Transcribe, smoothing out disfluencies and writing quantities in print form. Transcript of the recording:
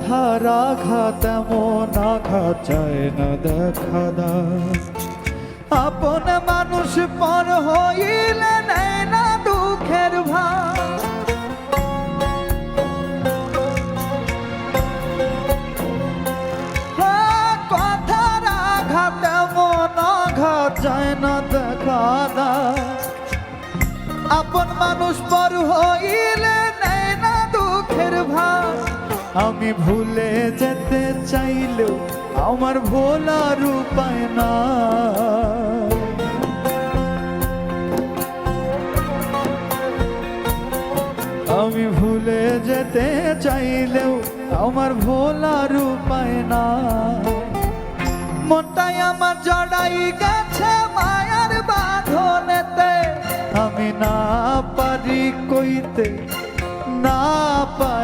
ব্যথার আঘাত এমন আঘাত চায় না দেখা দাও। আপন মানুষ পর হইলে নেয় না দুঃখের ভার। কথার আঘাত এমন আঘাত চায় না দেখা দাও। আপন মানুষ পর হইলে নেয় না দুঃখের ভার। আমি ভুলে যেতে চাইলেও আমার ভোলার উপায় না। আমি ভুলে যেতে চাইলেও আমার ভোলার উপায় না। মনটাই আমার জড়াই গেছে মায়ার বাঁধনেতে। আমি না পারি কইতে, না পারি